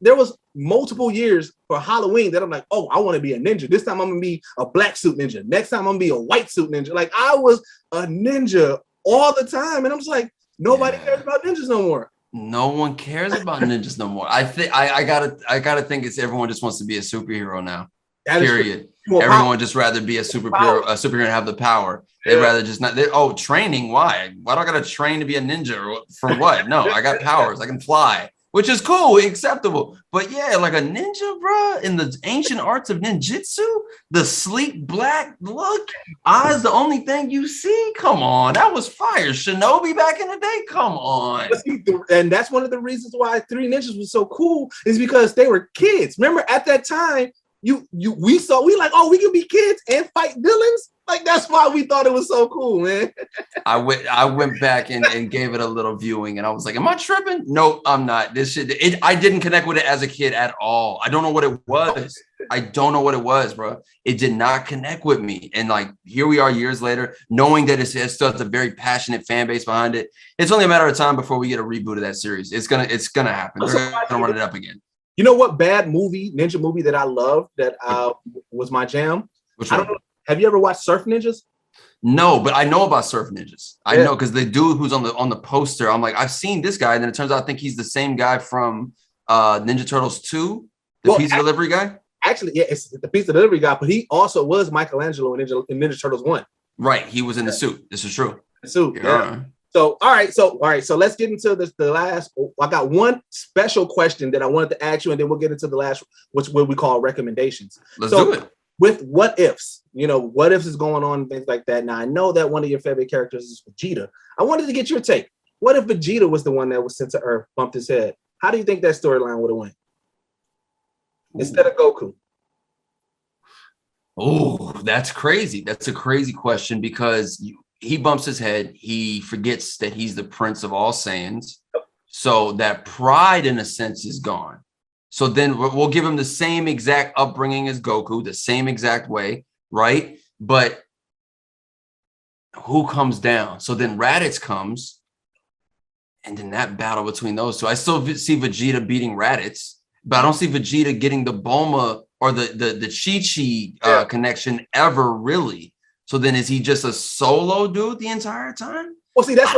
there was multiple years for Halloween that I'm like, oh, I want to be a ninja. This time I'm going to be a black suit ninja. Next time I'm going to be a white suit ninja. Like I was a ninja all the time. And I'm just like, nobody cares about ninjas no more. No one cares about ninjas no more. I think I gotta think it's everyone just wants to be a superhero now. Period. Everyone just rather be a superhero and have the power. They'd rather just not. Training. Why do I gotta train to be a ninja? For what? No, I got powers. I can fly. which is cool, acceptable. But yeah, like a ninja, bro, in the ancient arts of ninjutsu, the sleek black look, eyes the only thing you see. Come on, that was fire. Shinobi back in the day. Come on. And that's one of the reasons why Three Ninjas was so cool, is because they were kids. Remember, at that time, we like, oh, we can be kids and fight villains. Like, that's why we thought it was so cool, man. I went back and gave it a little viewing, and I was like, am I tripping? Nope, I'm not. This shit, I didn't connect with it as a kid at all. I don't know what it was. I don't know what it was, bro. It did not connect with me. And like, here we are years later, knowing that it still has a very passionate fan base behind it. It's only a matter of time before we get a reboot of that series. It's gonna happen. They're gonna run it up again. You know what ninja movie that I loved that was my jam? Which one? I don't know. Have you ever watched Surf Ninjas? No, but I know about Surf Ninjas. I know because the dude who's on the poster, I'm like, I've seen this guy, and then it turns out I think he's the same guy from Ninja Turtles 2, the pizza delivery guy. Actually, yeah, it's the pizza delivery guy, but he also was Michelangelo in Ninja Turtles 1. Right, he was in the suit. This is true. The suit, yeah. So all right, so let's get into the last. I got one special question that I wanted to ask you, and then we'll get into the last, which what we call recommendations. Let's do it. With what ifs, what ifs is going on and things like that. Now, I know that one of your favorite characters is Vegeta. I wanted to get your take. What if Vegeta was the one that was sent to Earth, bumped his head? How do you think that storyline would have went? Instead of Goku? Oh, that's crazy. That's a crazy question, because he bumps his head. He forgets that he's the prince of all Saiyans. So that pride, in a sense, is gone. So then we'll give him the same exact upbringing as Goku, the same exact way, right? But who comes down? So then Raditz comes, and then that battle between those two. I still see Vegeta beating Raditz, but I don't see Vegeta getting the Bulma or the Chi-Chi connection ever, really. So then is he just a solo dude the entire time? Well, see, that's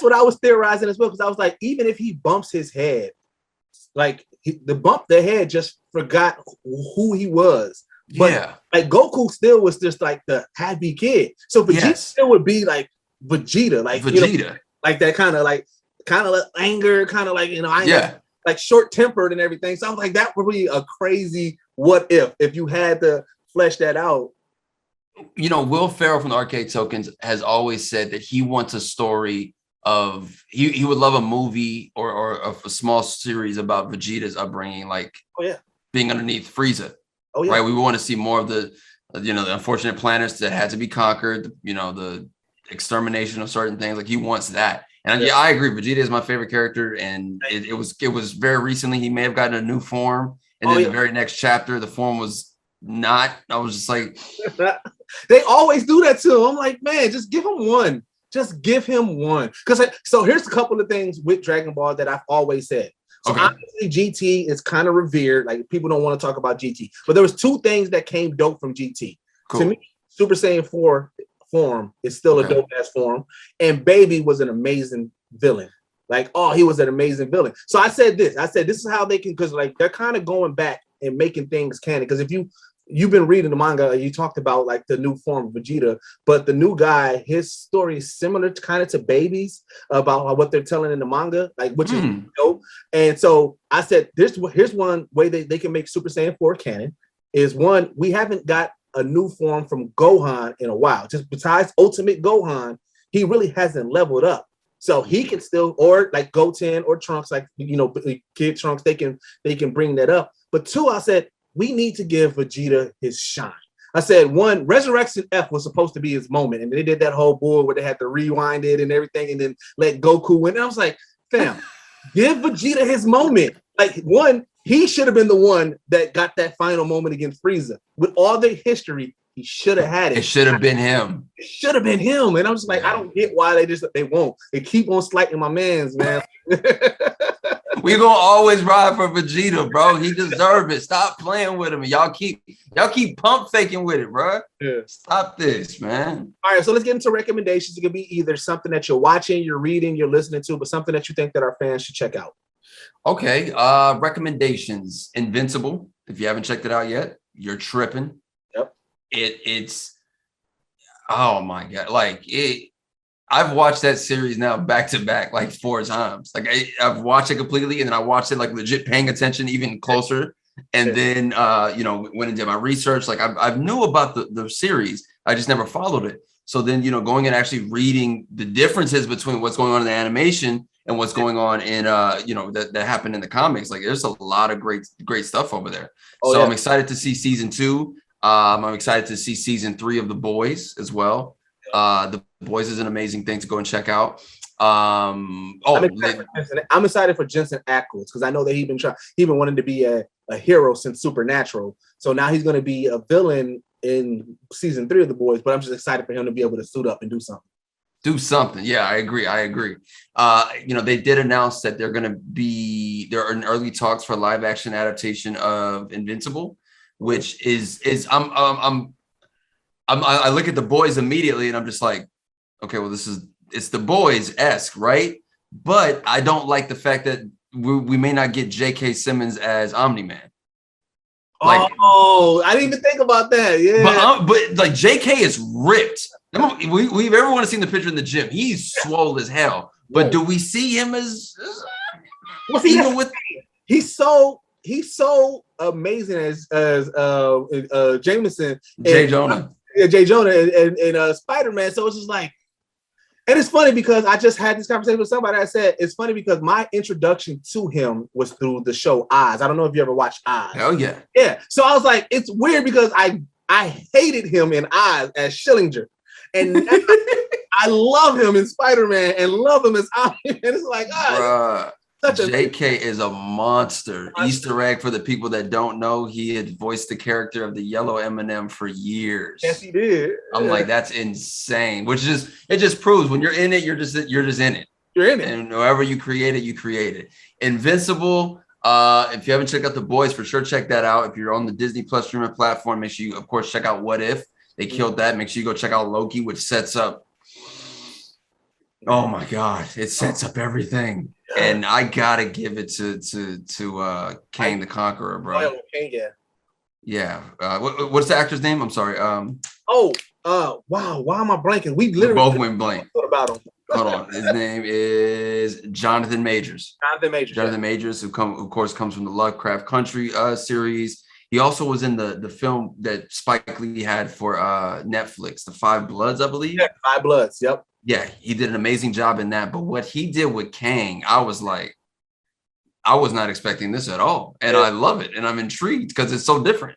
what I was theorizing as well, because I was like, even if he bumps his head, like the bump the head just forgot who he was. But like Goku still was just like the happy kid. So Vegeta still would be like Vegeta, like Vegeta, like that kind of anger, kind of like like short tempered and everything. So I was like, that would be a crazy what if you had to flesh that out. Will Ferrell from the Arcade Tokens has always said that he wants a story of he would love a movie or a small series about Vegeta's upbringing, like being underneath Frieza. Right. We want to see more of the the unfortunate planets that had to be conquered, the extermination of certain things. Like he wants that. And I agree. Vegeta is my favorite character, and it was very recently he may have gotten a new form, and then the very next chapter the form was not. I was just like, they always do that too. I'm like, man, just give him one. Just give him one. So here's a couple of things with Dragon Ball that I've always said. So obviously GT is kind of revered. Like people don't want to talk about GT, but there was two things that came dope from GT. Cool. To me, Super Saiyan 4 form is still a dope ass form, and Baby was an amazing villain. Like, he was an amazing villain. So I said this is how they can, because like they're kind of going back and making things canon. Because if you've been reading the manga, you talked about like the new form of Vegeta, but the new guy, his story is similar to kind of to Baby's about what they're telling in the manga, like which is dope. And so I said, here's one way they can make Super Saiyan 4 canon is one, we haven't got a new form from Gohan in a while. Just besides Ultimate Gohan, he really hasn't leveled up. So he can still, or like Goten or Trunks, like Kid Trunks, they can bring that up. But two, I said, we need to give Vegeta his shine. I said, one, Resurrection F was supposed to be his moment. And they did that whole bull where they had to rewind it and everything and then let Goku win. And I was like, fam, give Vegeta his moment. Like, one, he should have been the one that got that final moment against Frieza. With all the history, he should have had it. It should have been him. It should have been him. And I'm just like, I don't get why they won't. They keep on slighting my mans, man. We gonna always ride for Vegeta, bro. He deserves it. Stop playing with him. Y'all keep pump faking with it, bro. Yeah. Stop this, man. All right, so let's get into recommendations. It could be either something that you're watching, you're reading, you're listening to, but something that you think that our fans should check out. Okay. Recommendations. Invincible. If you haven't checked it out yet, you're tripping. Yep. It's oh my God. Like it. I've watched that series now back to back like 4 times. Like I've watched it completely, and then I watched it like legit paying attention even closer. And then went and did my research. Like I knew about the series, I just never followed it. So then going and actually reading the differences between what's going on in the animation and what's going on in that happened in the comics. Like there's a lot of great stuff over there. I'm excited to see season 2. I'm excited to see season 3 of The Boys as well. The Boys is an amazing thing to go and check out. I'm excited for Jensen Ackles because I know that he's been wanting to be a hero since Supernatural. So now he's going to be a villain in season 3 of The Boys, but I'm just excited for him to be able to suit up and do something. Yeah, I agree. They did announce that they're in early talks for live action adaptation of Invincible, which is I look at The Boys immediately and I'm just like, okay, well, it's The Boys-esque, right? But I don't like the fact that we may not get J.K. Simmons as Omni-Man. I didn't even think about that. Yeah, but like J.K. is ripped. We've everyone seen the picture in the gym. He's swole as hell. But do we see him as? He's so amazing as Jameson, Jay Jonah. Jay Jonah and Spider-Man. So it's just like, and it's funny because I just had this conversation with somebody. I said it's funny because my introduction to him was through the show Oz. I don't know if you ever watched Oz. Hell yeah. Yeah. So I was like, it's weird because I hated him in Oz as Schillinger. And I love him in Spider-Man and love him as Omni-Man. It's like, JK is a monster. Easter egg for the people that don't know, he had voiced the character of the yellow M&M for years. Yes, he did. I'm like, that's insane. It just proves when you're in it, you're just in it. You're in it. And however you create it, you create it. Invincible. If you haven't checked out The Boys, for sure check that out. If you're on the Disney Plus streaming platform, make sure you, of course, check out What If. They killed that. Make sure you go check out Loki, which sets up. Oh my God, it sets up everything. And I gotta give it to Kang the Conqueror, bro. Yeah. What's the actor's name? I'm sorry. Wow. Why am I blanking? We both went blank. What about him? Hold on. His name is Jonathan Majors. Jonathan Majors, who of course comes from the Lovecraft Country series. He also was in the film that Spike Lee had for Netflix, The Five Bloods, I believe. Yeah, Five Bloods. Yep. Yeah, he did an amazing job in that. But what he did with Kang, I was like, I was not expecting this at all. And I love it. And I'm intrigued because it's so different.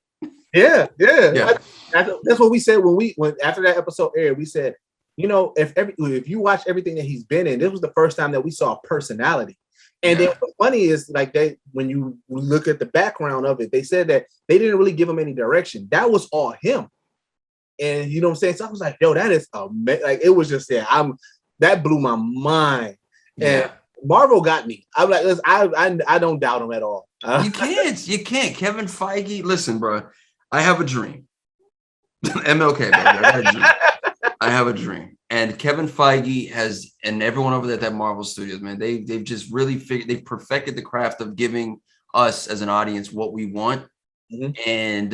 Yeah. That's what we said when after that episode aired. We said, if you watch everything that he's been in, this was the first time that we saw personality. And then what's funny is like when you look at the background of it, they said that they didn't really give him any direction. That was all him. And you know what I'm saying? So I was like, yo, that is amazing. Like it was just that blew my mind. And Marvel got me. I'm like, listen, I don't doubt him at all. You can't. Kevin Feige, listen, bro. I have a dream. MLK, baby. I have a dream. And Kevin Feige and everyone over there at Marvel Studios, man, they've just really they've perfected the craft of giving us as an audience what we want. Mm-hmm. And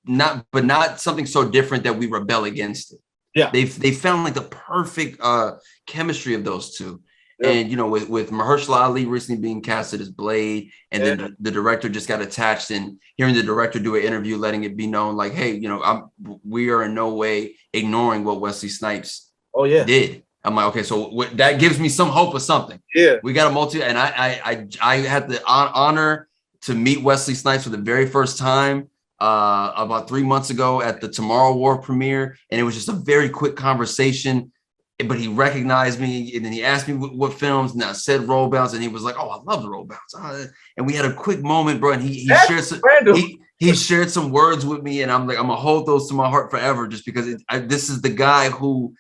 not something so different that we rebel against it. Yeah, they found like the perfect chemistry of those two. Yeah. And with Mahershala Ali recently being casted as Blade, and then the director just got attached, and hearing the director do an interview, letting it be known like, hey, we are in no way ignoring what Wesley Snipes did. I'm like, okay, so that gives me some hope of something. Yeah, we got a and I had the honor to meet Wesley Snipes for the very first time about 3 months ago at the Tomorrow War premiere, and it was just a very quick conversation. But he recognized me, and then he asked me what films, and I said Roll Bounce, and he was like, "Oh, I love the Roll Bounce." And we had a quick moment, bro. And he shared some words with me, and I'm like, I'm gonna hold those to my heart forever, just because this is the guy who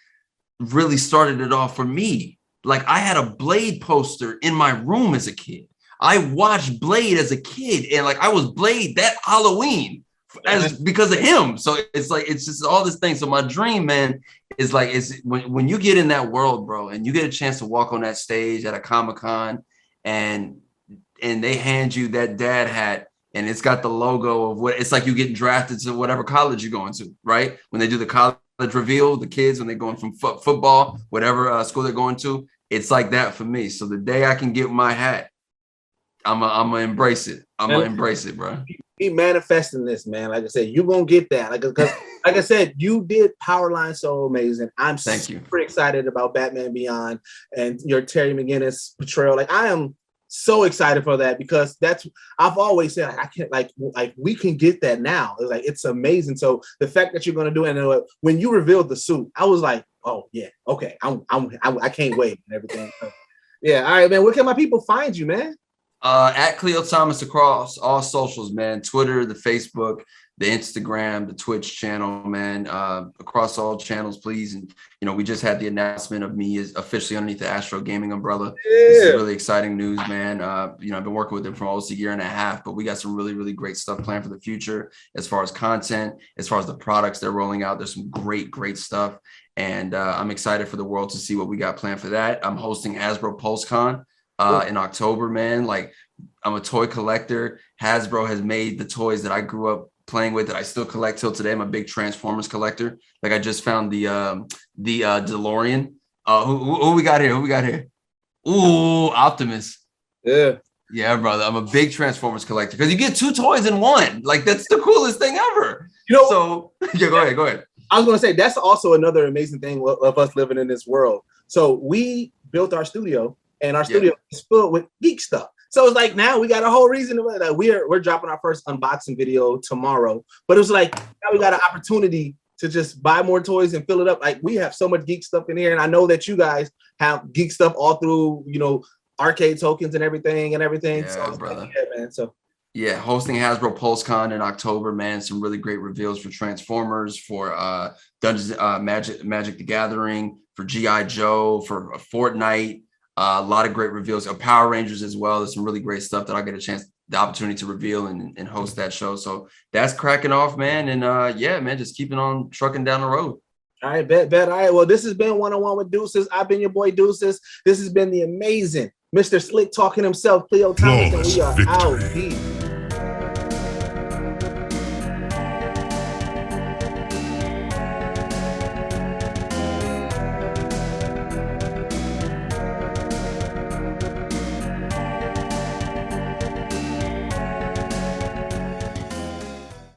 really started it off for me. Like I had a Blade poster in my room as a kid. I watched Blade as a kid, and like I was Blade that Halloween because of him. So it's just all this thing. So my dream, man, is like when you get in that world, bro, and you get a chance to walk on that stage at a Comic-Con, and they hand you that dad hat, and it's got the logo of what it's like you getting drafted to whatever college you're going to, right? When they do the college reveal, the kids when they're going from football, whatever school they're going to, it's like that for me. So the day I can get my hat, I'm gonna embrace it. I'm gonna embrace it, bro. Be manifesting this, man. Like I said, you're gonna get that. Because like I said, you did Powerline so amazing. I'm super excited about Batman Beyond and your Terry McGinnis portrayal. Like I am so excited for that because I've always said I can't like we can get that now. It's like it's amazing. So the fact that you're gonna do it, and when you revealed the suit, I was like, oh yeah, okay, I can't wait and everything. So, yeah, all right, man. Where can my people find you, man? At Khleo Thomas across all socials, man. Twitter, the Facebook, the Instagram, the Twitch channel, man. Across all channels, please. And we just had the announcement of me is officially underneath the Astro Gaming umbrella. Yeah. This is really exciting news, man. I've been working with them for almost a year and a half, but we got some really, really great stuff planned for the future as far as content, as far as the products they're rolling out. There's some great, great stuff. And I'm excited for the world to see what we got planned for that. I'm hosting Hasbro PulseCon in October, man. Like I'm a toy collector. Hasbro has made the toys that I grew up playing with that I still collect till today. I'm a big Transformers collector. Like I just found the DeLorean. Who we got here? Who we got here? Ooh, Optimus. Yeah, brother. I'm a big Transformers collector because you get 2 toys in one. Like that's the coolest thing ever. So yeah, go ahead. I was going to say that's also another amazing thing of us living in this world. So we built our studio. And our studio is filled with geek stuff. So it's like now we got a whole reason to we're dropping our first unboxing video tomorrow. But it was like now we got an opportunity to just buy more toys and fill it up. Like we have so much geek stuff in here. And I know that you guys have geek stuff all through, arcade tokens and everything. Yeah, so brother. Like, yeah, man. So yeah, hosting Hasbro PulseCon in October, man. Some really great reveals for Transformers, for Dungeons Magic the Gathering, for G.I. Joe, for Fortnite. A lot of great reveals of Power Rangers as well. There's some really great stuff that I get the opportunity to reveal and host that show. So that's cracking off, man. And yeah, man, just keeping on trucking down the road. All right, bet. All right. Well, this has been One-on-One with Deuces. I've been your boy Deuces. This has been the amazing Mr. Slick talking himself, Khleo Thomas, and we are out. Peace.